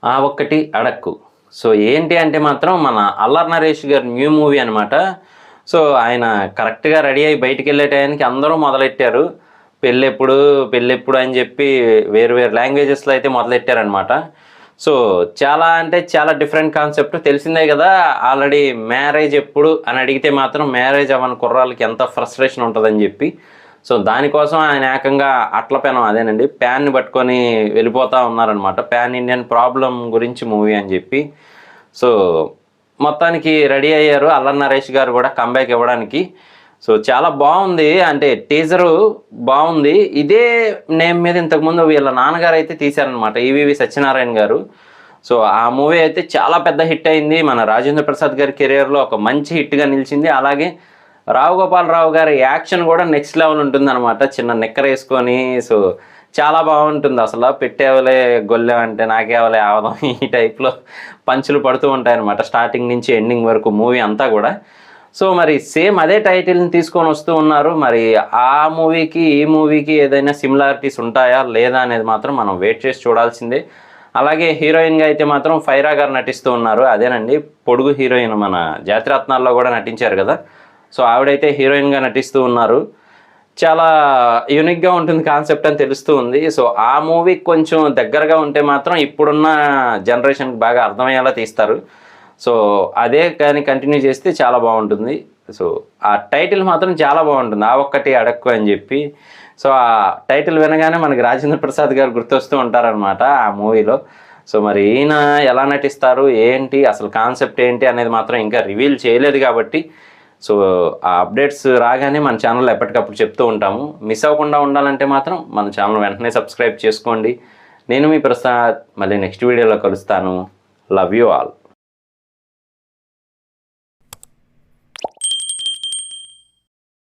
ఆ ఒక్కటి అడక్కు. సో ఏంటి అంటే మాత్రం మన అల్లరి నరేష్ గారి న్యూ మూవీ అనమాట. సో ఆయన కరెక్ట్‌గా రెడీ అయ్యి బయటికెళ్ళే టయానికి అందరూ మొదలెట్టారు. పెళ్ళెప్పుడు, పెళ్ళెప్పుడు అని చెప్పి వేరు వేరు లాంగ్వేజెస్‌లో అయితే మొదలెట్టారనమాట. సో చాలా అంటే చాలా డిఫరెంట్ కాన్సెప్ట్ తెలిసిందే గదా! ఆల్రెడీ మ్యారేజ్ ఎప్పుడు అని అడిగితే మాత్రం మ్యారేజ్ అవ్వని కుర్రాళ్ళకి ఎంత ఫ్రస్ట్రేషన్ ఉంటదని జెప్పి. సో దానికోసం ఆయన ఏకంగా అట్ల పెనం అదేనండి ప్యాన్‌ని పట్టుకొని వెళ్ళిపోతా ఉన్నారనమాట. పాన్ ఇండియన్ ప్రాబ్లమ్ గురించి మూవీ అని జెప్పి. సో మొత్తానికి రెడీ అయ్యారు అల్లరి నరేష్ గారు గూడా కమ్‌బ్యాక్ ఇవ్వడానికి. సో చాలా బావుంది. అంటే టీజరు బావుంది. ఇదే నేమ్ మీద ఇంతకుముందు వీళ్ళ నాన్నగారైతే తీశారనమాట. ఈవీవి సత్యనారాయణ గారు. సో ఆ మూవీ అయితే చాలా పెద్ద హిట్ అయింది. మన రాజేంద్ర ప్రసాద్ గారి కెరియర్‌లో ఒక మంచి హిట్‌గా నిలిచింది. అలాగే రావు గోపాలరావు గారి యాక్షన్ గూడా నెక్స్ట్ లెవెల్ ఉంటుందనమాట. చిన్న నిక్కరేసుకొని సో చాలా బావుంటుంది అసల. పెట్టేవలే గొల్లెం అంటే నాకేవలే ఆవదం ఈ టైప్‌లో పంచులు పడుతూ ఉంటాయనమాట. స్టార్టింగ్ నుంచి ఎండింగ్ వరకు మూవీ అంతా గూడా. సో మరి సేమ్ అదే టైటిల్‌ని తీసుకొని వస్తూ ఉన్నారు. మరి ఆ మూవీకి, ఈ మూవీకి ఏదైనా సిమిలారిటీస్ ఉంటాయా? లేదా? అనేది మాత్రం మనం వెయిట్ చేసి చూడాల్సిందే. అలాగే హీరోయిన్‌గా అయితే మాత్రం ఫైరా గారు నటిస్తూ ఉన్నారు. అదేనండి పొడుగు హీరోయిన్ మన జాతిరత్నాల్లో గూడా నటించారు గదా! సో ఆవిడైతే హీరోయిన్‌గా నటిస్తూ ఉన్నారు. చాలా యూనిక్‌గా ఉంటుంది కాన్సెప్ట్ అని తెలుస్తూ ఉంది. సో ఆ మూవీకి కొంచెం దగ్గరగా ఉంటే మాత్రం ఇప్పుడున్న జనరేషన్‌కి బాగా అర్థమయ్యేలా తీస్తారు. సో అదే కానీ కంటిన్యూ చేస్తే చాలా బావుంటుంది. సో ఆ టైటిల్ మాత్రం చాలా బావుంటుంది. ఆ ఒక్కటి అడక్కు అని జెప్పి. సో ఆ టైటిల్ వినగానే మనకి రాజేంద్ర ప్రసాద్ గారు గుర్తొస్తూ ఉంటారనమాట ఆ మూవీలో. సో మరి ఈయన ఎలా నటిస్తారు? ఏంటి? అసలు కాన్సెప్ట్ ఏంటి? అనేది మాత్రం ఇంకా రివీల్ చేయలేదు గాబట్టి సో ఆ అప్డేట్స్ రాగానే మన ఛానల్‌లో ఎప్పటికప్పుడు చెప్తూ ఉంటాము. మిస్ అవ్వకుండా ఉండాలంటే మాత్రం మన ఛానల్ వెంటనే సబ్స్క్రైబ్ చేసుకోండి. నేను మీ ప్రసాద్. మళ్ళీ నెక్స్ట్ వీడియోలో కలుస్తాను. Love you all.